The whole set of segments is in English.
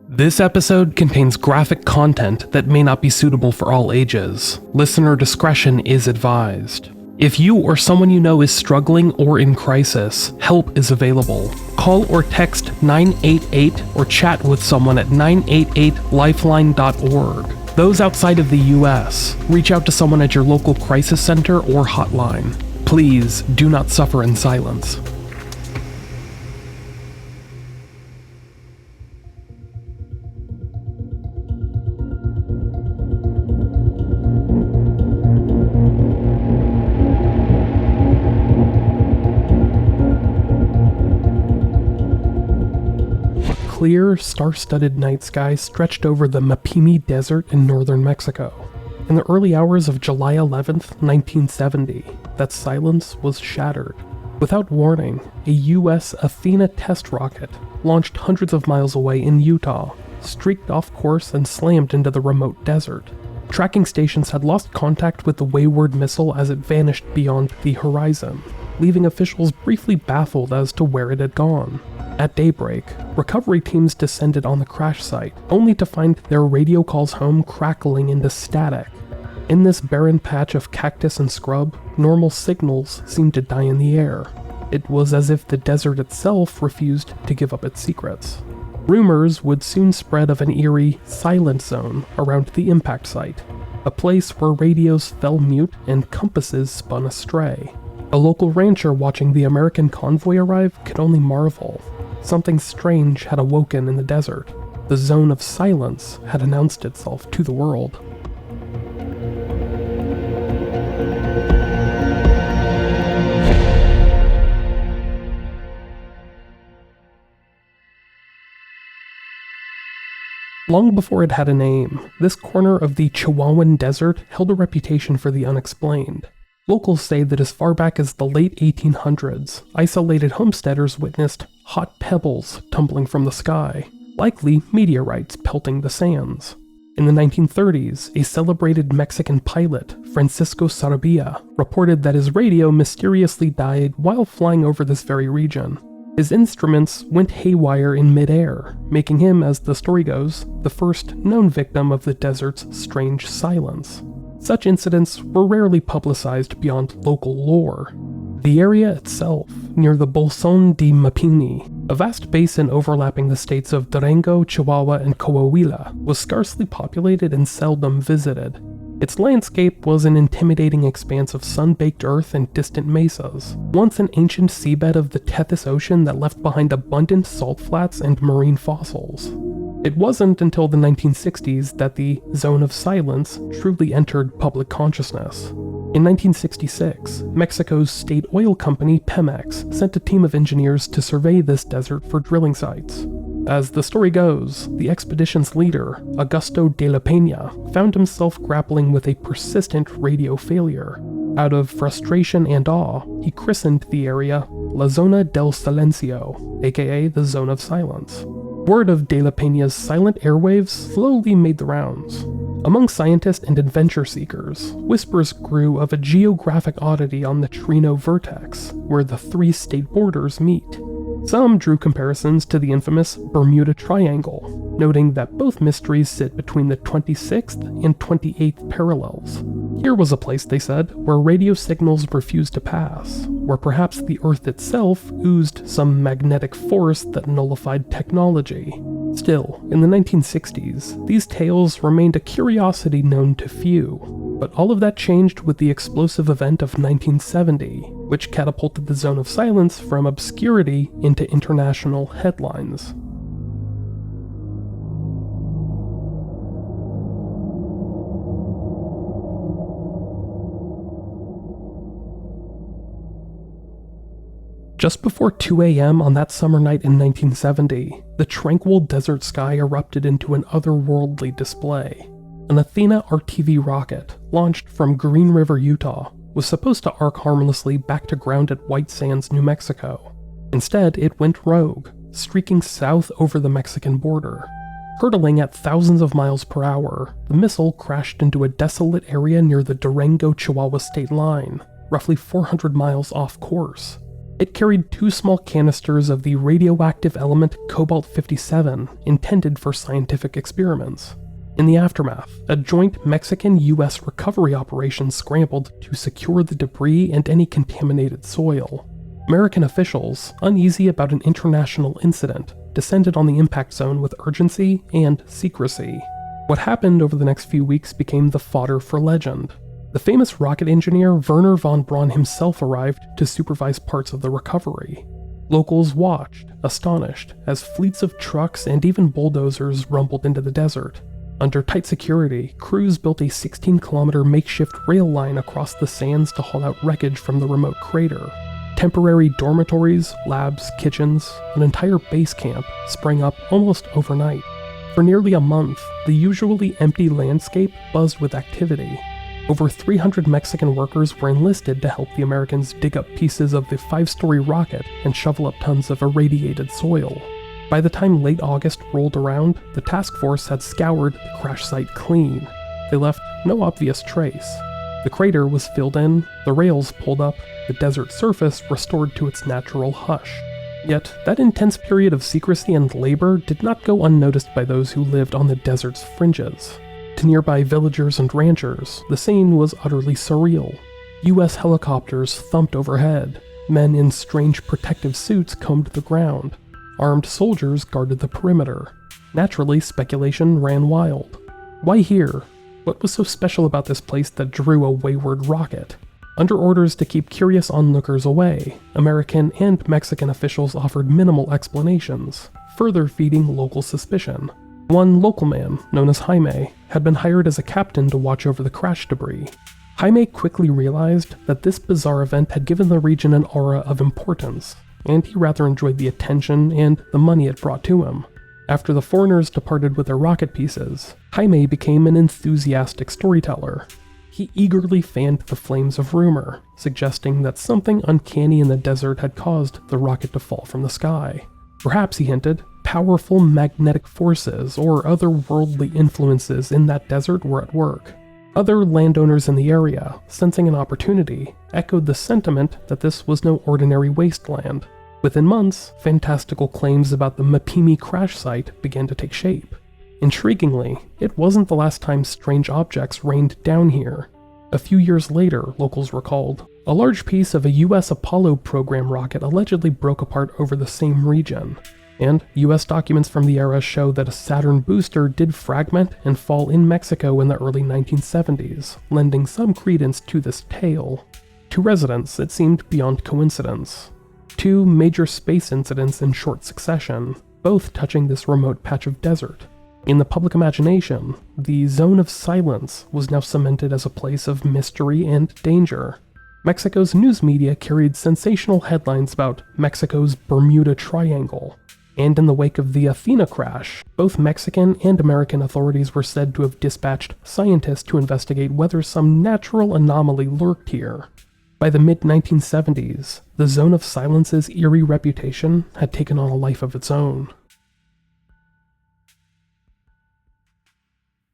This episode contains graphic content that may not be suitable for all ages. Listener discretion is advised. If you or someone you know is struggling or in crisis, help is available. Call or text 988 or chat with someone at 988lifeline.org. Those outside of the US, reach out to someone at your local crisis center or hotline. Please do not suffer in silence. Clear, star-studded night sky stretched over the Mapimi Desert in northern Mexico. In the early hours of July 11th, 1970, that silence was shattered. Without warning, a US Athena test rocket, launched hundreds of miles away in Utah, streaked off course and slammed into the remote desert. Tracking stations had lost contact with the wayward missile as it vanished beyond the horizon, leaving officials briefly baffled as to where it had gone. At daybreak, recovery teams descended on the crash site, only to find their radio calls home crackling into static. In this barren patch of cactus and scrub, normal signals seemed to die in the air. It was as if the desert itself refused to give up its secrets. Rumors would soon spread of an eerie, silent zone around the impact site, a place where radios fell mute and compasses spun astray. A local rancher watching the American convoy arrive could only marvel. Something strange had awoken in the desert. The zone of silence had announced itself to the world. Long before it had a name, this corner of the Chihuahuan Desert held a reputation for the unexplained. Locals say that as far back as the late 1800s, isolated homesteaders witnessed hot pebbles tumbling from the sky, likely meteorites pelting the sands. In the 1930s, a celebrated Mexican pilot, Francisco Sarabia, reported that his radio mysteriously died while flying over this very region. His instruments went haywire in midair, making him, as the story goes, the first known victim of the desert's strange silence. Such incidents were rarely publicized beyond local lore. The area itself, near the Bolson de Mapimi, a vast basin overlapping the states of Durango-Chihuahua and Coahuila, was sparsely populated and seldom visited. Its landscape was an intimidating expanse of sun-baked earth and distant mesas, once an ancient seabed of the Tethys Ocean that left behind abundant salt flats and marine fossils. It wasn't until the 1960s that the Zone of Silence truly entered public consciousness. In 1966, Mexico's state oil company Pemex sent a team of engineers to survey this desert for drilling sites. As the story goes, the expedition's leader, Augusto de la Peña, found himself grappling with a persistent radio failure. Out of frustration and awe, he christened the area La Zona del Silencio, aka the Zone of Silence. Word of De La Peña's silent airwaves slowly made the rounds. Among scientists and adventure seekers, whispers grew of a geographic oddity on the Trino Vertex, where the three state borders meet. Some drew comparisons to the infamous Bermuda Triangle, noting that both mysteries sit between the 26th and 28th parallels. Here was a place, they said, where radio signals refused to pass, where perhaps the Earth itself oozed some magnetic force that nullified technology. Still, in the 1960s, these tales remained a curiosity known to few, but all of that changed with the explosive event of 1970, which catapulted the Zone of Silence from obscurity into international headlines. Just before 2 a.m. on that summer night in 1970, the tranquil desert sky erupted into an otherworldly display. An Athena RTV rocket, launched from Green River, Utah, was supposed to arc harmlessly back to ground at White Sands, New Mexico. Instead, it went rogue, streaking south over the Mexican border. Hurtling at thousands of miles per hour, the missile crashed into a desolate area near the Durango-Chihuahua state line, roughly 400 miles off course. It carried 2 small canisters of the radioactive element cobalt-57 intended for scientific experiments. In the aftermath, a joint Mexican-US recovery operation scrambled to secure the debris and any contaminated soil. American officials, uneasy about an international incident, descended on the impact zone with urgency and secrecy. What happened over the next few weeks became the fodder for legend. The famous rocket engineer Wernher von Braun himself arrived to supervise parts of the recovery. Locals watched, astonished, as fleets of trucks and even bulldozers rumbled into the desert. Under tight security, crews built a 16-kilometer makeshift rail line across the sands to haul out wreckage from the remote crater. Temporary dormitories, labs, kitchens, an entire base camp sprang up almost overnight. For nearly a month, the usually empty landscape buzzed with activity. Over 300 Mexican workers were enlisted to help the Americans dig up pieces of the 5-story rocket and shovel up tons of irradiated soil. By the time late August rolled around, the task force had scoured the crash site clean. They left no obvious trace. The crater was filled in, the rails pulled up, the desert surface restored to its natural hush. Yet, that intense period of secrecy and labor did not go unnoticed by those who lived on the desert's fringes. To nearby villagers and ranchers, the scene was utterly surreal. US helicopters thumped overhead, men in strange protective suits combed the ground, armed soldiers guarded the perimeter. Naturally, speculation ran wild. Why here? What was so special about this place that drew a wayward rocket? Under orders to keep curious onlookers away, American and Mexican officials offered minimal explanations, further feeding local suspicion. One local man, known as Jaime, had been hired as a captain to watch over the crash debris. Jaime quickly realized that this bizarre event had given the region an aura of importance, and he rather enjoyed the attention and the money it brought to him. After the foreigners departed with their rocket pieces, Jaime became an enthusiastic storyteller. He eagerly fanned the flames of rumor, suggesting that something uncanny in the desert had caused the rocket to fall from the sky. Perhaps, he hinted, powerful magnetic forces or otherworldly influences in that desert were at work. Other landowners in the area, sensing an opportunity, echoed the sentiment that this was no ordinary wasteland. Within months, fantastical claims about the Mapimi crash site began to take shape. Intriguingly, it wasn't the last time strange objects rained down here. A few years later, locals recalled, a large piece of a US Apollo program rocket allegedly broke apart over the same region. And US documents from the era show that a Saturn booster did fragment and fall in Mexico in the early 1970s, lending some credence to this tale. To residents, it seemed beyond coincidence. 2 major space incidents in short succession, both touching this remote patch of desert. In the public imagination, the zone of silence was now cemented as a place of mystery and danger. Mexico's news media carried sensational headlines about Mexico's Bermuda Triangle. And in the wake of the Athena crash, both Mexican and American authorities were said to have dispatched scientists to investigate whether some natural anomaly lurked here. By the mid-1970s, the Zone of Silence's eerie reputation had taken on a life of its own.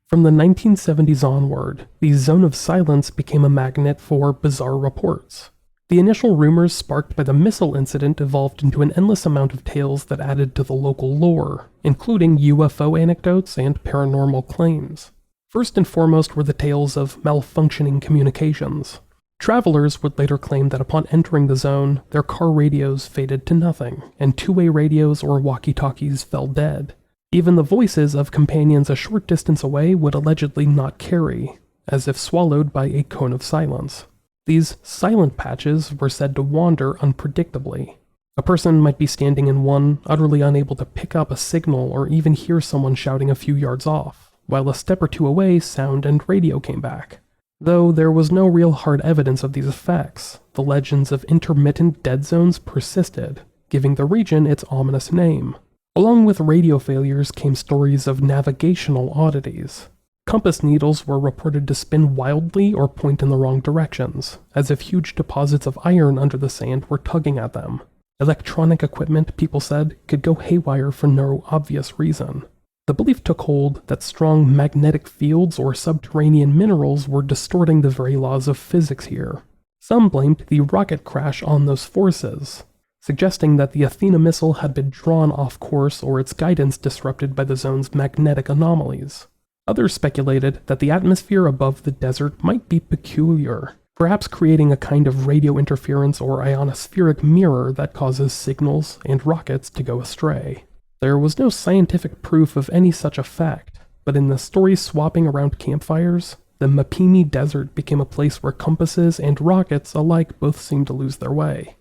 From the 1970s onward, the Zone of Silence became a magnet for bizarre reports. The initial rumors sparked by the missile incident evolved into an endless amount of tales that added to the local lore, including UFO anecdotes and paranormal claims. First and foremost were the tales of malfunctioning communications. Travelers would later claim that upon entering the zone, their car radios faded to nothing, and two-way radios or walkie-talkies fell dead. Even the voices of companions a short distance away would allegedly not carry, as if swallowed by a cone of silence. These silent patches were said to wander unpredictably. A person might be standing in one, utterly unable to pick up a signal or even hear someone shouting a few yards off, while a step or two away sound and radio came back. Though there was no real hard evidence of these effects, the legends of intermittent dead zones persisted, giving the region its ominous name. Along with radio failures came stories of navigational oddities. Compass needles were reported to spin wildly or point in the wrong directions, as if huge deposits of iron under the sand were tugging at them. Electronic equipment, people said, could go haywire for no obvious reason. The belief took hold that strong magnetic fields or subterranean minerals were distorting the very laws of physics here. Some blamed the rocket crash on those forces. suggesting that the Athena missile had been drawn off course or its guidance disrupted by the zone's magnetic anomalies. Others speculated that the atmosphere above the desert might be peculiar, perhaps creating a kind of radio interference or ionospheric mirror that causes signals and rockets to go astray. There was no scientific proof of any such effect, but in the stories swapping around campfires, the Mapimi Desert became a place where compasses and rockets alike both seemed to lose their way.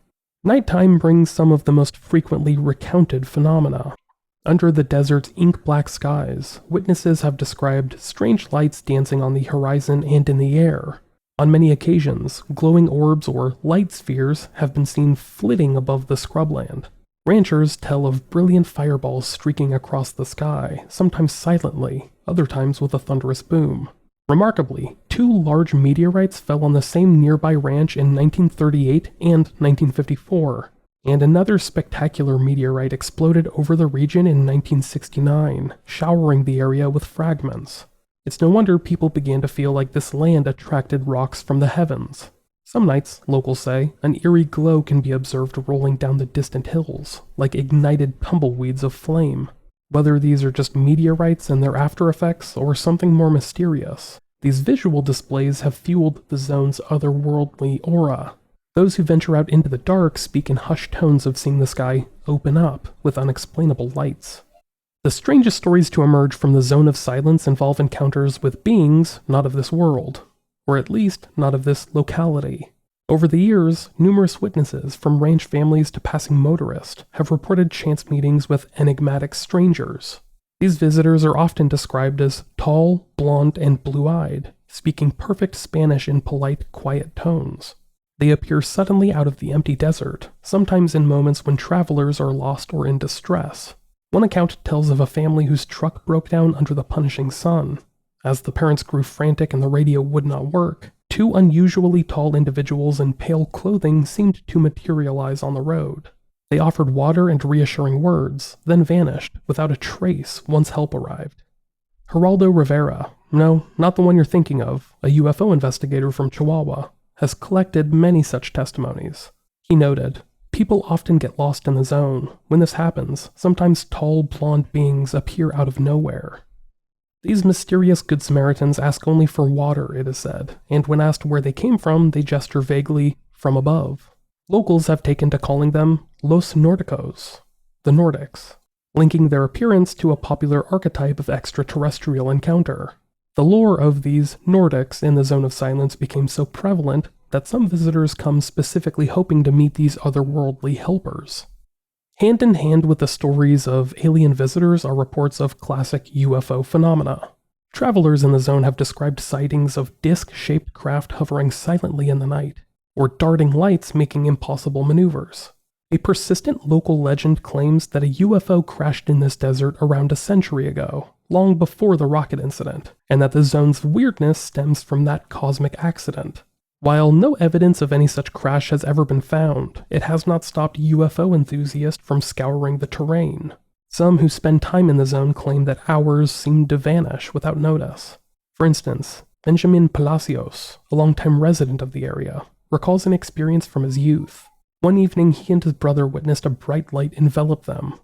Nighttime brings some of the most frequently recounted phenomena. Under the desert's ink-black skies, witnesses have described strange lights dancing on the horizon and in the air. On many occasions, glowing orbs or light spheres have been seen flitting above the scrubland. Ranchers tell of brilliant fireballs streaking across the sky, sometimes silently, other times with a thunderous boom. Remarkably, 2 large meteorites fell on the same nearby ranch in 1938 and 1954, and another spectacular meteorite exploded over the region in 1969, showering the area with fragments. It's no wonder people began to feel like this land attracted rocks from the heavens. Some nights, locals say, an eerie glow can be observed rolling down the distant hills, like ignited tumbleweeds of flame. Whether these are just meteorites and their after effects, or something more mysterious, these visual displays have fueled the zone's otherworldly aura. Those who venture out into the dark speak in hushed tones of seeing the sky open up with unexplainable lights. The strangest stories to emerge from the zone of silence involve encounters with beings not of this world, or at least not of this locality. Over the years, numerous witnesses, from ranch families to passing motorists, have reported chance meetings with enigmatic strangers. These visitors are often described as tall, blonde, and blue-eyed, speaking perfect Spanish in polite, quiet tones. They appear suddenly out of the empty desert, sometimes in moments when travelers are lost or in distress. One account tells of a family whose truck broke down under the punishing sun. As the parents grew frantic and the radio would not work, 2 unusually tall individuals in pale clothing seemed to materialize on the road. They offered water and reassuring words, then vanished without a trace once help arrived. Geraldo Rivera, no, not the one you're thinking of, a UFO investigator from Chihuahua, has collected many such testimonies. He noted, "People often get lost in the zone. When this happens, sometimes tall, blonde beings appear out of nowhere." These mysterious Good Samaritans ask only for water, it is said, and when asked where they came from, they gesture vaguely, "from above." Locals have taken to calling them Los Nórdicos, the Nordics, linking their appearance to a popular archetype of extraterrestrial encounter. The lore of these Nordics in the Zone of Silence became so prevalent that some visitors come specifically hoping to meet these otherworldly helpers. Hand in hand with the stories of alien visitors are reports of classic UFO phenomena. Travelers in the zone have described sightings of disc-shaped craft hovering silently in the night, or darting lights making impossible maneuvers. A persistent local legend claims that a UFO crashed in this desert around a century ago, long before the rocket incident, and that the zone's weirdness stems from that cosmic accident. While no evidence of any such crash has ever been found, it has not stopped UFO enthusiasts from scouring the terrain. Some who spend time in the zone claim that hours seem to vanish without notice. For instance, Benjamin Palacios, a longtime resident of the area, recalls an experience from his youth. One evening, he and his brother witnessed a bright light envelop them.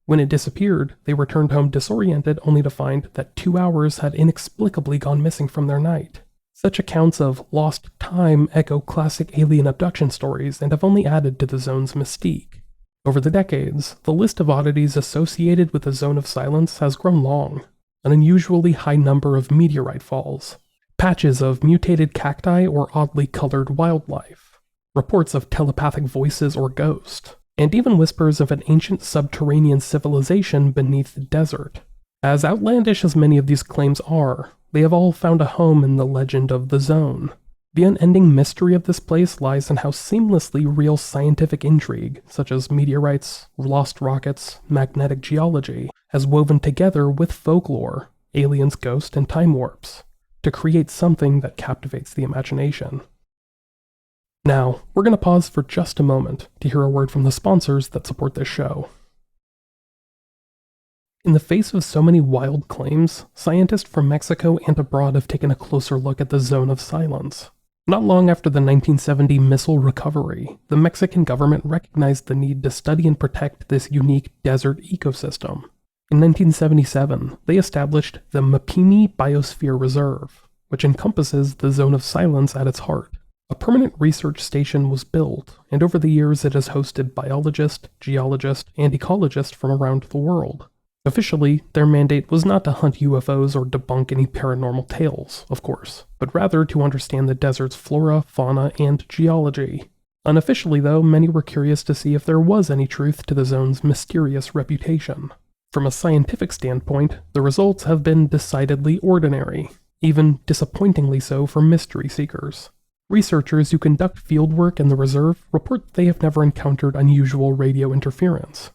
When it disappeared, they returned home disoriented only to find that 2 hours had inexplicably gone missing from their night. Such accounts of lost time echo classic alien abduction stories and have only added to the zone's mystique. Over the decades, the list of oddities associated with the Zone of Silence has grown long. An unusually high number of meteorite falls, patches of mutated cacti or oddly colored wildlife, reports of telepathic voices or ghosts, and even whispers of an ancient subterranean civilization beneath the desert. As outlandish as many of these claims are, they have all found a home in the legend of the zone. The unending mystery of this place lies in how seamlessly real scientific intrigue, such as meteorites, lost rockets, magnetic geology, has woven together with folklore, aliens, ghosts, and time warps, to create something that captivates the imagination. Now, we're going to pause for just a moment to hear a word from the sponsors that support this show. In the face of so many wild claims, scientists from Mexico and abroad have taken a closer look at the Zone of Silence. Not long after the 1970 missile recovery, the Mexican government recognized the need to study and protect this unique desert ecosystem. In 1977, they established the Mapimi Biosphere Reserve, which encompasses the Zone of Silence at its heart. A permanent research station was built, and over the years it has hosted biologists, geologists, and ecologists from around the world. Officially, their mandate was not to hunt UFOs or debunk any paranormal tales, of course, but rather to understand the desert's flora, fauna, and geology. Unofficially, though, many were curious to see if there was any truth to the zone's mysterious reputation. From a scientific standpoint, the results have been decidedly ordinary, even disappointingly so for mystery seekers. Researchers who conduct fieldwork in the reserve report they have never encountered unusual radio interference.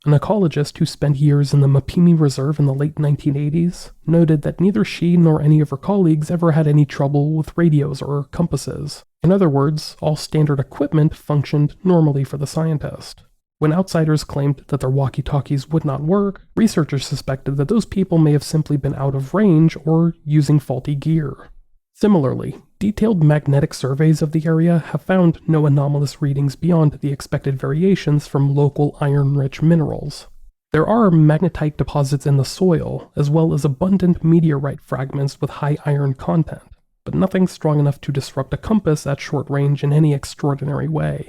An ecologist who spent years in the Mapimi Reserve in the late 1980s noted that neither she nor any of her colleagues ever had any trouble with radios or compasses. In other words, all standard equipment functioned normally for the scientist. When outsiders claimed that their walkie-talkies would not work, researchers suspected that those people may have simply been out of range or using faulty gear. Similarly, detailed magnetic surveys of the area have found no anomalous readings beyond the expected variations from local iron-rich minerals. There are magnetite deposits in the soil, as well as abundant meteorite fragments with high iron content, but nothing strong enough to disrupt a compass at short range in any extraordinary way.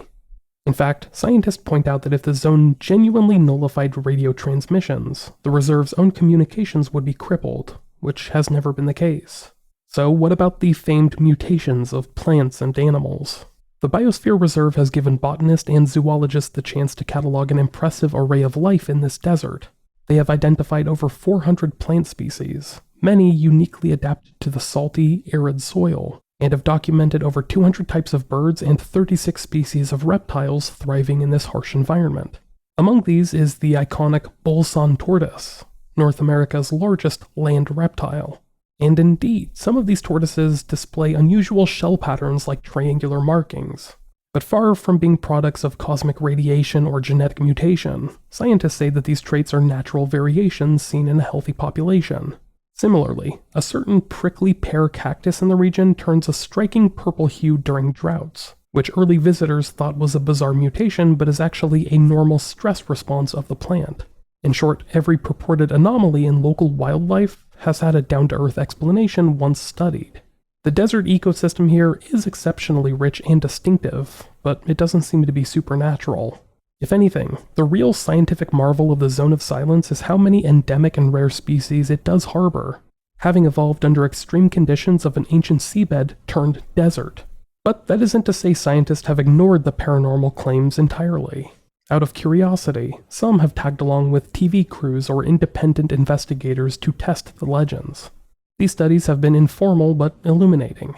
In fact, scientists point out that if the zone genuinely nullified radio transmissions, the reserve's own communications would be crippled, which has never been the case. So what about the famed mutations of plants and animals? The Biosphere Reserve has given botanists and zoologists the chance to catalog an impressive array of life in this desert. They have identified over 400 plant species, many uniquely adapted to the salty, arid soil, and have documented over 200 types of birds and 36 species of reptiles thriving in this harsh environment. Among these is the iconic bolson tortoise, North America's largest land reptile. And indeed, some of these tortoises display unusual shell patterns like triangular markings. But far from being products of cosmic radiation or genetic mutation, scientists say that these traits are natural variations seen in a healthy population. Similarly, a certain prickly pear cactus in the region turns a striking purple hue during droughts, which early visitors thought was a bizarre mutation but is actually a normal stress response of the plant. In short, every purported anomaly in local wildlife has had a down-to-earth explanation once studied. The desert ecosystem here is exceptionally rich and distinctive, but it doesn't seem to be supernatural. If anything, the real scientific marvel of the Zone of Silence is how many endemic and rare species it does harbor, having evolved under extreme conditions of an ancient seabed turned desert. But that isn't to say scientists have ignored the paranormal claims entirely. Out of curiosity, some have tagged along with TV crews or independent investigators to test the legends. These studies have been informal but illuminating.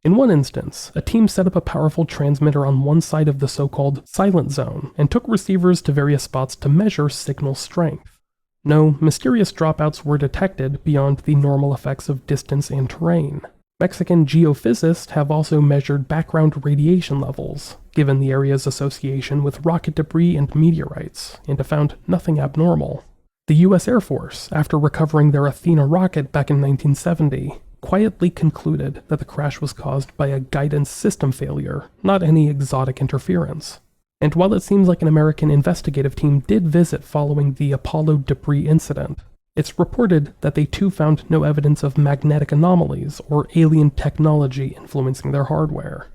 In one instance, a team set up a powerful transmitter on one side of the so-called silent zone and took receivers to various spots to measure signal strength. No mysterious dropouts were detected beyond the normal effects of distance and terrain. Mexican geophysicists have also measured background radiation levels, given the area's association with rocket debris and meteorites, and have found nothing abnormal. The US Air Force, after recovering their Athena rocket back in 1970, quietly concluded that the crash was caused by a guidance system failure, not any exotic interference. And while it seems like an American investigative team did visit following the Apollo debris incident, it's reported that they too found no evidence of magnetic anomalies or alien technology influencing their hardware.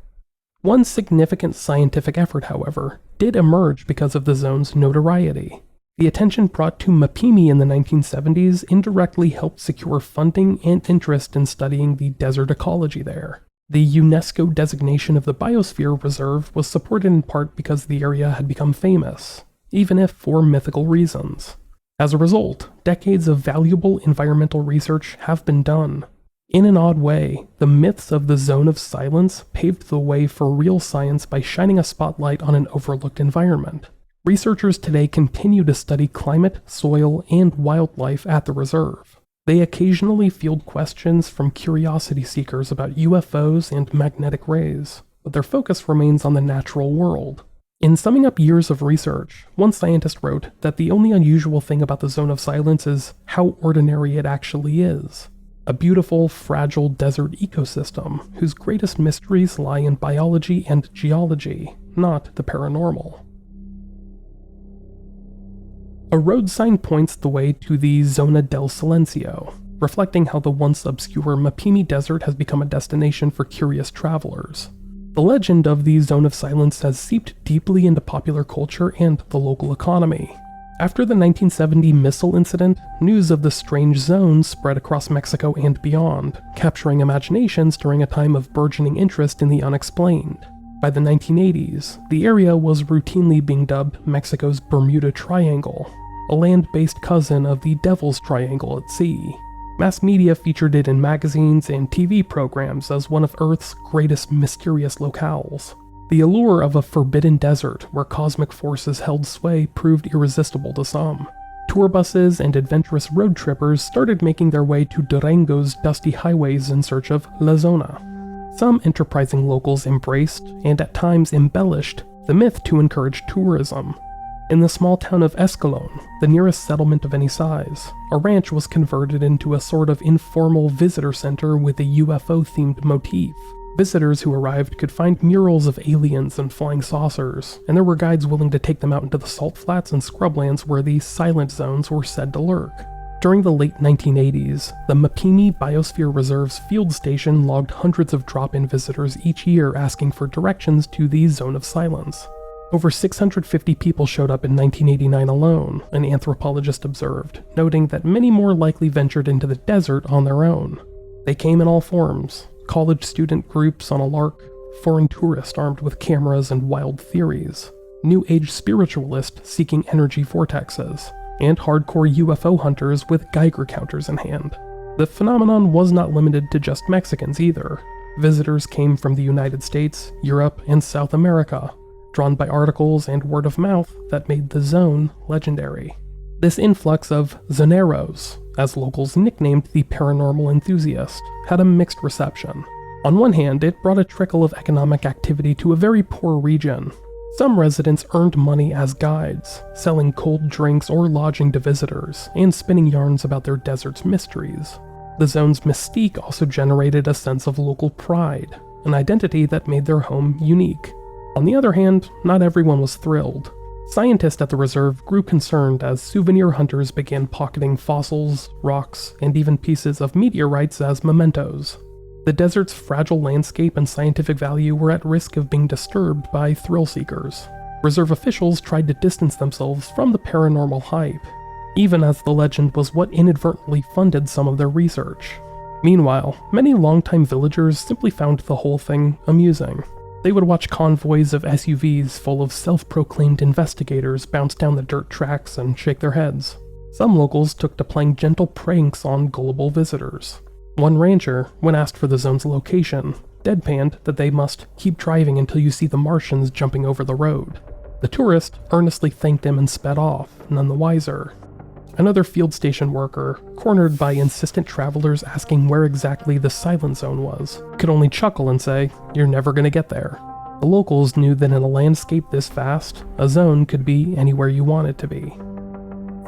One significant scientific effort, however, did emerge because of the zone's notoriety. The attention brought to Mapimi in the 1970s indirectly helped secure funding and interest in studying the desert ecology there. The UNESCO designation of the Biosphere Reserve was supported in part because the area had become famous, even if for mythical reasons. As a result, decades of valuable environmental research have been done. In an odd way, the myths of the Zone of Silence paved the way for real science by shining a spotlight on an overlooked environment. Researchers today continue to study climate, soil, and wildlife at the reserve. They occasionally field questions from curiosity seekers about UFOs and magnetic rays, but their focus remains on the natural world. In summing up years of research, one scientist wrote that the only unusual thing about the Zone of Silence is how ordinary it actually is. a beautiful, fragile desert ecosystem whose greatest mysteries lie in biology and geology, not the paranormal. A road sign points the way to the Zona del Silencio, reflecting how the once obscure Mapimi Desert has become a destination for curious travelers. The legend of the Zone of Silence has seeped deeply into popular culture and the local economy. After the 1970 missile incident, news of the strange zone spread across Mexico and beyond, capturing imaginations during a time of burgeoning interest in the unexplained. By the 1980s, the area was routinely being dubbed Mexico's Bermuda Triangle, a land-based cousin of the Devil's Triangle at sea. Mass media featured it in magazines and TV programs as one of Earth's greatest mysterious locales. The allure of a forbidden desert where cosmic forces held sway proved irresistible to some. Tour buses and adventurous road trippers started making their way to Durango's dusty highways in search of La Zona. Some enterprising locals embraced, and at times embellished, the myth to encourage tourism. In the small town of Escalon, the nearest settlement of any size, a ranch was converted into a sort of informal visitor center with a UFO-themed motif. Visitors who arrived could find murals of aliens and flying saucers, and there were guides willing to take them out into the salt flats and scrublands where the silent zones were said to lurk. During the late 1980s, the Mapimi Biosphere Reserve's field station logged hundreds of drop-in visitors each year asking for directions to the Zone of Silence. Over 650 people showed up in 1989 alone, an anthropologist observed, noting that many more likely ventured into the desert on their own. They came in all forms: college student groups on a lark, foreign tourists armed with cameras and wild theories, New Age spiritualists seeking energy vortexes, and hardcore UFO hunters with Geiger counters in hand. The phenomenon was not limited to just Mexicans either. Visitors came from the United States, Europe, and South America, drawn by articles and word of mouth that made the zone legendary. This influx of zoneros, as locals nicknamed the paranormal enthusiast, had a mixed reception. On one hand, it brought a trickle of economic activity to a very poor region. Some residents earned money as guides, selling cold drinks or lodging to visitors, and spinning yarns about their desert's mysteries. The zone's mystique also generated a sense of local pride, an identity that made their home unique. On the other hand, not everyone was thrilled. Scientists at the reserve grew concerned as souvenir hunters began pocketing fossils, rocks, and even pieces of meteorites as mementos. The desert's fragile landscape and scientific value were at risk of being disturbed by thrill seekers. Reserve officials tried to distance themselves from the paranormal hype, even as the legend was what inadvertently funded some of their research. Meanwhile, many longtime villagers simply found the whole thing amusing. They would watch convoys of SUVs full of self-proclaimed investigators bounce down the dirt tracks and shake their heads. Some locals took to playing gentle pranks on gullible visitors. One rancher, when asked for the zone's location, deadpanned that they must keep driving until you see the Martians jumping over the road. The tourist earnestly thanked him and sped off, none the wiser. Another field station worker, cornered by insistent travelers asking where exactly the silent zone was, could only chuckle and say, "You're never gonna get there." The locals knew that in a landscape this vast, a zone could be anywhere you want it to be.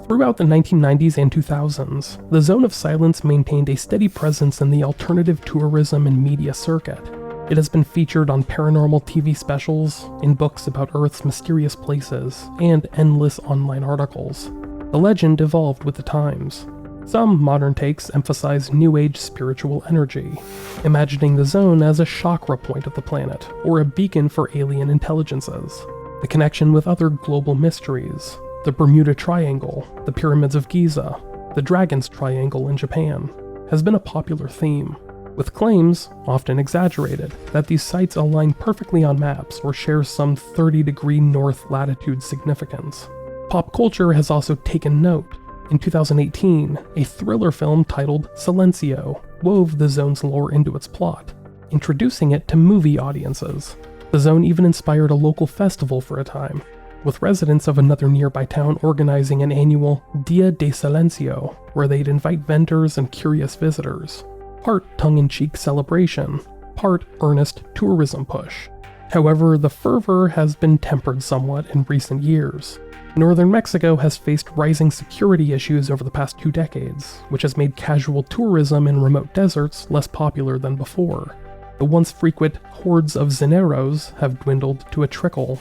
Throughout the 1990s and 2000s, the Zone of Silence maintained a steady presence in the alternative tourism and media circuit. It has been featured on paranormal TV specials, in books about Earth's mysterious places, and endless online articles. The legend evolved with the times. Some modern takes emphasize New Age spiritual energy, imagining the zone as a chakra point of the planet, or a beacon for alien intelligences. The connection with other global mysteries, the Bermuda Triangle, the Pyramids of Giza, the Dragon's Triangle in Japan, has been a popular theme, with claims, often exaggerated, that these sites align perfectly on maps or share some 30-degree north latitude significance. Pop culture has also taken note. In 2018, a thriller film titled Silencio wove the zone's lore into its plot, introducing it to movie audiences. The zone even inspired a local festival for a time, with residents of another nearby town organizing an annual Dia de Silencio, where they'd invite vendors and curious visitors. Part tongue-in-cheek celebration, part earnest tourism push. However, the fervor has been tempered somewhat in recent years. Northern Mexico has faced rising security issues over the past 2 decades, which has made casual tourism in remote deserts less popular than before. The once frequent hordes of llaneros have dwindled to a trickle.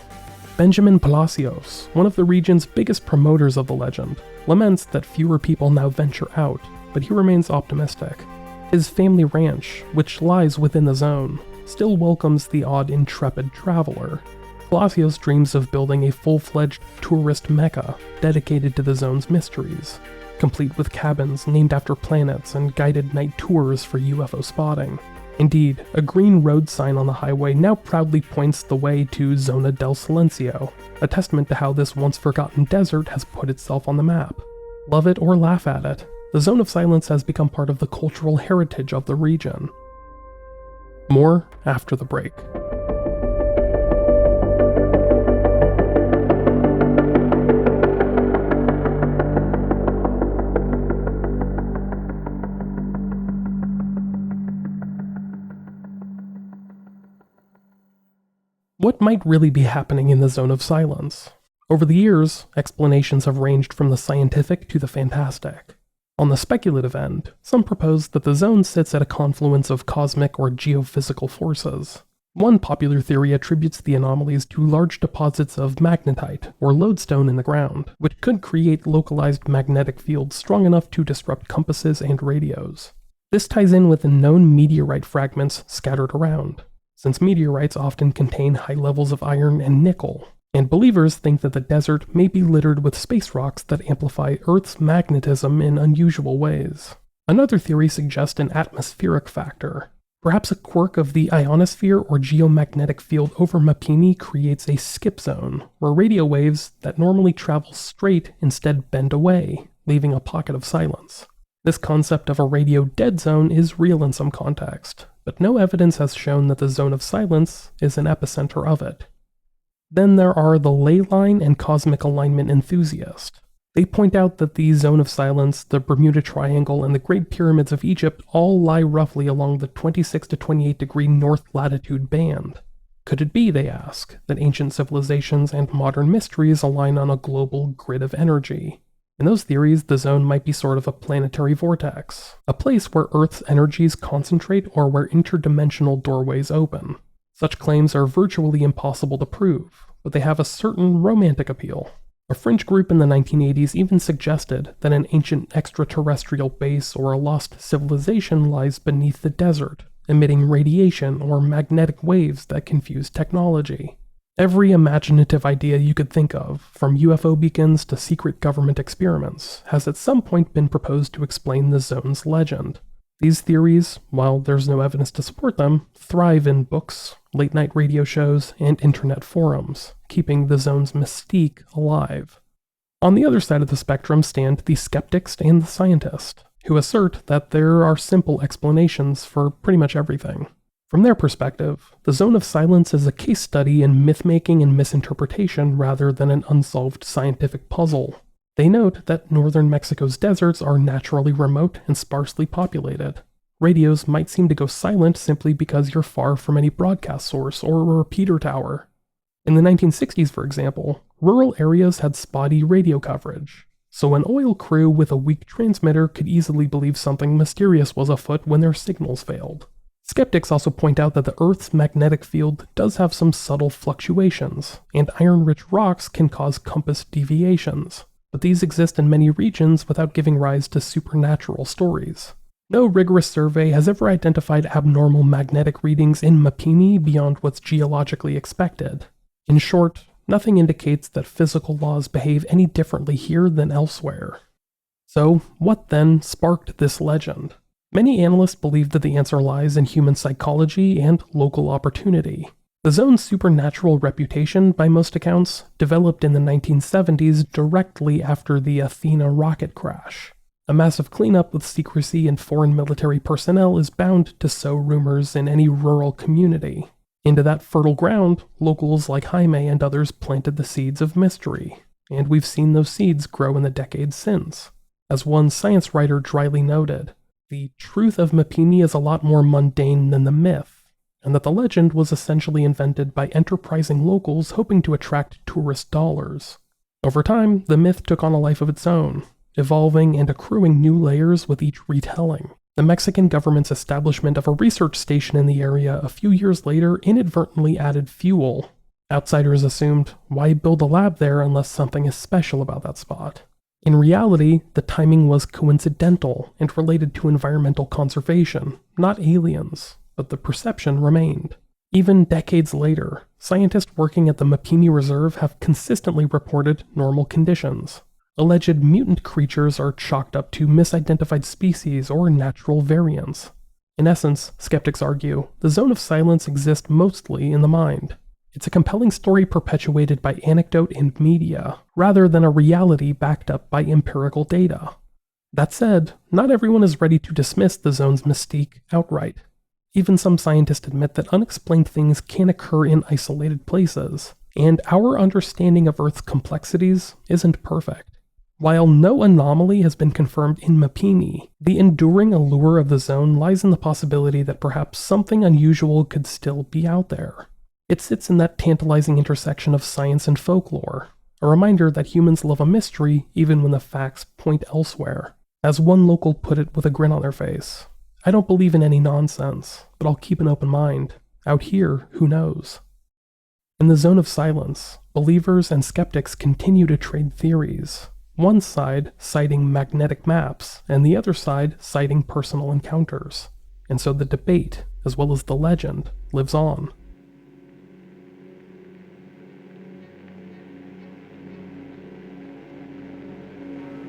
Benjamin Palacios, one of the region's biggest promoters of the legend, laments that fewer people now venture out, but he remains optimistic. His family ranch, which lies within the zone, still welcomes the odd intrepid traveler. Palacios dreams of building a full-fledged tourist mecca dedicated to the zone's mysteries, complete with cabins named after planets and guided night tours for UFO spotting. Indeed, a green road sign on the highway now proudly points the way to Zona del Silencio, a testament to how this once-forgotten desert has put itself on the map. Love it or laugh at it, the Zone of Silence has become part of the cultural heritage of the region. More after the break. What might really be happening in the Zone of Silence? Over the years, explanations have ranged from the scientific to the fantastic. On the speculative end, some propose that the zone sits at a confluence of cosmic or geophysical forces. One popular theory attributes the anomalies to large deposits of magnetite, or lodestone in the ground, which could create localized magnetic fields strong enough to disrupt compasses and radios. This ties in with the known meteorite fragments scattered around, since meteorites often contain high levels of iron and nickel, and believers think that the desert may be littered with space rocks that amplify Earth's magnetism in unusual ways. Another theory suggests an atmospheric factor. Perhaps a quirk of the ionosphere or geomagnetic field over Mapimi creates a skip zone, where radio waves that normally travel straight instead bend away, leaving a pocket of silence. This concept of a radio dead zone is real in some context, but no evidence has shown that the Zone of Silence is an epicenter of it. Then there are the ley line and cosmic alignment enthusiasts. They point out that the Zone of Silence, the Bermuda Triangle, and the Great Pyramids of Egypt all lie roughly along the 26 to 28 degree north latitude band. Could it be, they ask, that ancient civilizations and modern mysteries align on a global grid of energy? In those theories, the zone might be sort of a planetary vortex, a place where Earth's energies concentrate or where interdimensional doorways open. Such claims are virtually impossible to prove, but they have a certain romantic appeal. A fringe group in the 1980s even suggested that an ancient extraterrestrial base or a lost civilization lies beneath the desert, emitting radiation or magnetic waves that confuse technology. Every imaginative idea you could think of, from UFO beacons to secret government experiments, has at some point been proposed to explain the zone's legend. These theories, while there's no evidence to support them, thrive in books, late-night radio shows, and internet forums, keeping the zone's mystique alive. On the other side of the spectrum stand the skeptics and the scientists, who assert that there are simple explanations for pretty much everything. From their perspective, the Zone of Silence is a case study in myth-making and misinterpretation rather than an unsolved scientific puzzle. They note that northern Mexico's deserts are naturally remote and sparsely populated. Radios might seem to go silent simply because you're far from any broadcast source or a repeater tower. In the 1960s, for example, rural areas had spotty radio coverage, so an oil crew with a weak transmitter could easily believe something mysterious was afoot when their signals failed. Skeptics also point out that the Earth's magnetic field does have some subtle fluctuations, and iron-rich rocks can cause compass deviations, but these exist in many regions without giving rise to supernatural stories. No rigorous survey has ever identified abnormal magnetic readings in Mapimi beyond what's geologically expected. In short, nothing indicates that physical laws behave any differently here than elsewhere. So, what then sparked this legend? Many analysts believe that the answer lies in human psychology and local opportunity. The zone's supernatural reputation, by most accounts, developed in the 1970s directly after the Athena rocket crash. A massive cleanup with secrecy and foreign military personnel is bound to sow rumors in any rural community. Into that fertile ground, locals like Jaime and others planted the seeds of mystery, and we've seen those seeds grow in the decades since. As one science writer dryly noted, the truth of Mapimi is a lot more mundane than the myth, and that the legend was essentially invented by enterprising locals hoping to attract tourist dollars. Over time, the myth took on a life of its own, evolving and accruing new layers with each retelling. The Mexican government's establishment of a research station in the area a few years later inadvertently added fuel. Outsiders assumed, why build a lab there unless something is special about that spot? In reality, the timing was coincidental and related to environmental conservation, not aliens, but the perception remained. Even decades later, scientists working at the Mapimi Reserve have consistently reported normal conditions. Alleged mutant creatures are chalked up to misidentified species or natural variants. In essence, skeptics argue, the zone of silence exists mostly in the mind. It's a compelling story perpetuated by anecdote and media, rather than a reality backed up by empirical data. That said, not everyone is ready to dismiss the zone's mystique outright. Even some scientists admit that unexplained things can occur in isolated places, and our understanding of Earth's complexities isn't perfect. While no anomaly has been confirmed in Mapimi, the enduring allure of the zone lies in the possibility that perhaps something unusual could still be out there. It sits in that tantalizing intersection of science and folklore, a reminder that humans love a mystery even when the facts point elsewhere. As one local put it with a grin on their face, I don't believe in any nonsense, but I'll keep an open mind. Out here, who knows? In the zone of silence, believers and skeptics continue to trade theories, one side citing magnetic maps, and the other side citing personal encounters. And so the debate, as well as the legend, lives on.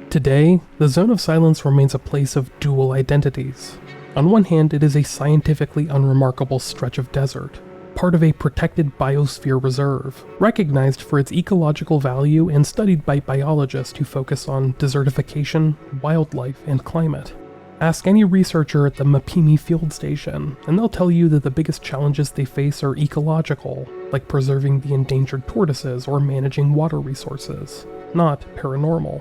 Today, the Zone of Silence remains a place of dual identities. On one hand, it is a scientifically unremarkable stretch of desert, part of a protected biosphere reserve, recognized for its ecological value and studied by biologists who focus on desertification, wildlife, and climate. Ask any researcher at the Mapimi field station, and they'll tell you that the biggest challenges they face are ecological, like preserving the endangered tortoises or managing water resources, not paranormal.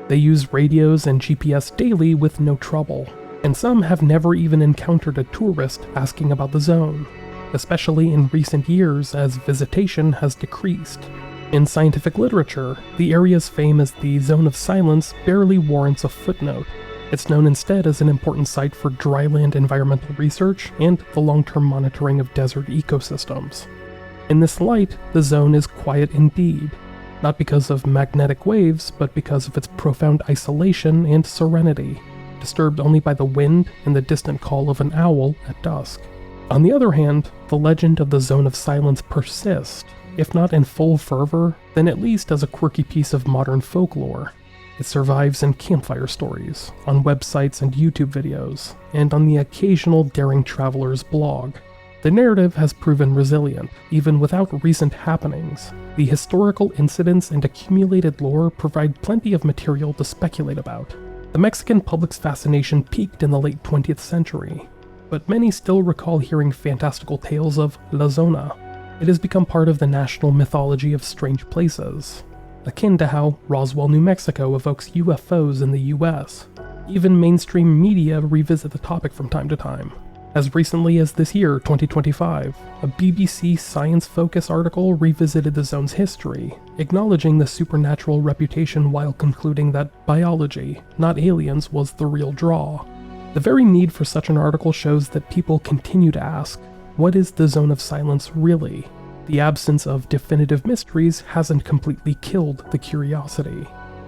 They use radios and GPS daily with no trouble, and some have never even encountered a tourist asking about the zone, especially in recent years as visitation has decreased. In scientific literature, the area's fame as the Zone of Silence barely warrants a footnote. It's known instead as an important site for dryland environmental research and the long-term monitoring of desert ecosystems. In this light, the zone is quiet indeed, not because of magnetic waves, but because of its profound isolation and serenity, disturbed only by the wind and the distant call of an owl at dusk. On the other hand, the legend of the Zone of Silence persists, if not in full fervor, then at least as a quirky piece of modern folklore. It survives in campfire stories, on websites and YouTube videos, and on the occasional daring traveler's blog. The narrative has proven resilient, even without recent happenings. The historical incidents and accumulated lore provide plenty of material to speculate about. The Mexican public's fascination peaked in the late 20th century, but many still recall hearing fantastical tales of La Zona. It has become part of the national mythology of strange places, akin to how Roswell, New Mexico evokes UFOs in the US. Even mainstream media revisit the topic from time to time. As recently as this year, 2025, a BBC Science Focus article revisited the zone's history, acknowledging the supernatural reputation while concluding that biology, not aliens, was the real draw. The very need for such an article shows that people continue to ask, what is the Zone of Silence really? The absence of definitive mysteries hasn't completely killed the curiosity.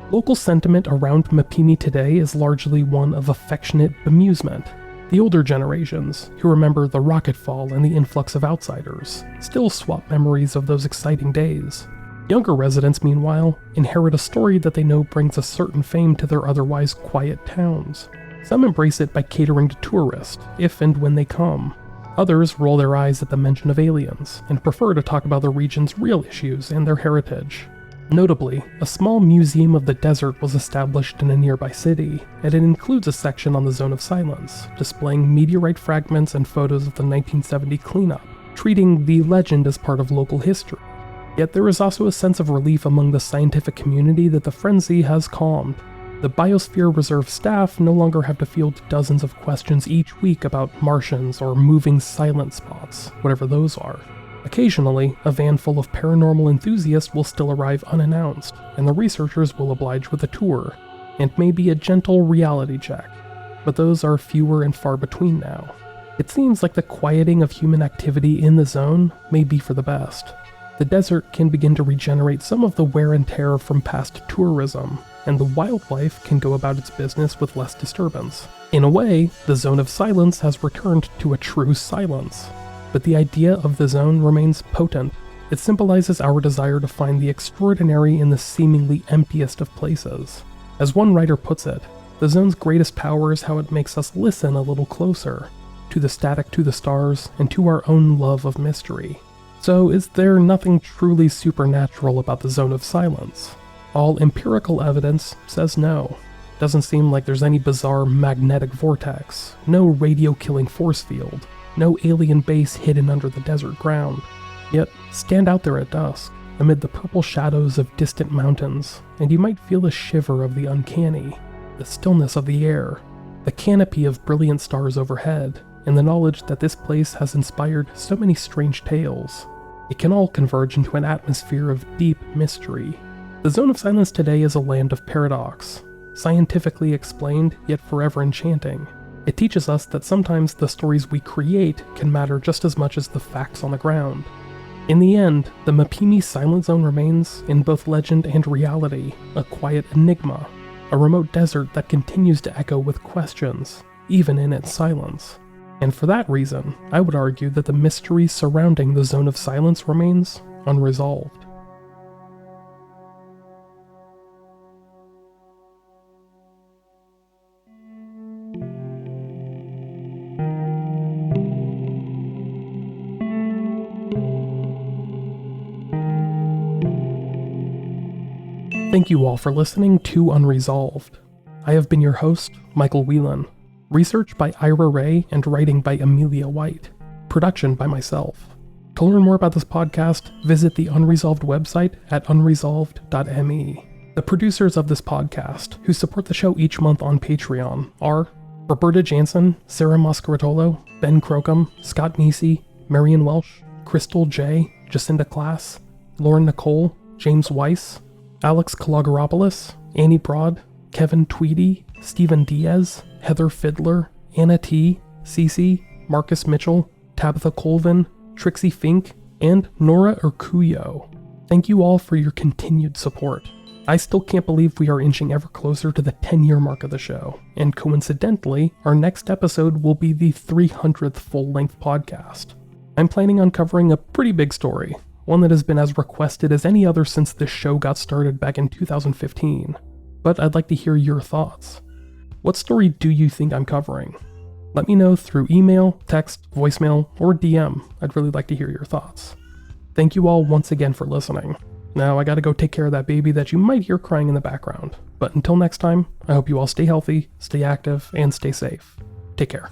Local sentiment around Mapimi today is largely one of affectionate bemusement. The older generations, who remember the rocket fall and the influx of outsiders, still swap memories of those exciting days. Younger residents, meanwhile, inherit a story that they know brings a certain fame to their otherwise quiet towns. Some embrace it by catering to tourists, if and when they come. Others roll their eyes at the mention of aliens, and prefer to talk about the region's real issues and their heritage. Notably, a small museum of the desert was established in a nearby city, and it includes a section on the Zone of Silence, displaying meteorite fragments and photos of the 1970 cleanup, treating the legend as part of local history. Yet there is also a sense of relief among the scientific community that the frenzy has calmed. The Biosphere Reserve staff no longer have to field dozens of questions each week about Martians or moving silent spots, whatever those are. Occasionally, a van full of paranormal enthusiasts will still arrive unannounced, and the researchers will oblige with a tour, and maybe a gentle reality check. But those are fewer and far between now. It seems like the quieting of human activity in the zone may be for the best. The desert can begin to regenerate some of the wear and tear from past tourism, and the wildlife can go about its business with less disturbance. In a way, the zone of silence has returned to a true silence. But the idea of the zone remains potent. It symbolizes our desire to find the extraordinary in the seemingly emptiest of places. As one writer puts it, the zone's greatest power is how it makes us listen a little closer, to the static, to the stars, and to our own love of mystery. So is there nothing truly supernatural about the zone of silence? All empirical evidence says no. Doesn't seem like there's any bizarre magnetic vortex, no radio-killing force field, no alien base hidden under the desert ground. Yet, stand out there at dusk, amid the purple shadows of distant mountains, and you might feel a shiver of the uncanny, the stillness of the air, the canopy of brilliant stars overhead, and the knowledge that this place has inspired so many strange tales. It can all converge into an atmosphere of deep mystery. The Zone of Silence today is a land of paradox, scientifically explained yet forever enchanting. It teaches us that sometimes the stories we create can matter just as much as the facts on the ground. In the end, the Mapimi Silent Zone remains, in both legend and reality, a quiet enigma, a remote desert that continues to echo with questions, even in its silence. And for that reason, I would argue that the mystery surrounding the Zone of Silence remains unresolved. Thank you all for listening to Unresolved. I have been your host, Michael Whelan. Research by Ira Ray and writing by Amelia White. Production by myself. To learn more about this podcast, visit the Unresolved website at unresolved.me. The producers of this podcast, who support the show each month on Patreon, are Roberta Jansen, Sarah Moscaratolo, Ben Crocum, Scott Nisi, Marion Welsh, Crystal J, Jacinda Class, Lauren Nicole, James Weiss, Alex Kalogeropoulos, Annie Broad, Kevin Tweedy, Stephen Diaz, Heather Fiddler, Anna T, Cece, Marcus Mitchell, Tabitha Colvin, Trixie Fink, and Nora Urkuyo. Thank you all for your continued support. I still can't believe we are inching ever closer to the 10-year mark of the show, and coincidentally, our next episode will be the 300th full-length podcast. I'm planning on covering a pretty big story, one that has been as requested as any other since this show got started back in 2015. But I'd like to hear your thoughts. What story do you think I'm covering? Let me know through email, text, voicemail, or DM. I'd really like to hear your thoughts. Thank you all once again for listening. Now I gotta go take care of that baby that you might hear crying in the background. But until next time, I hope you all stay healthy, stay active, and stay safe. Take care.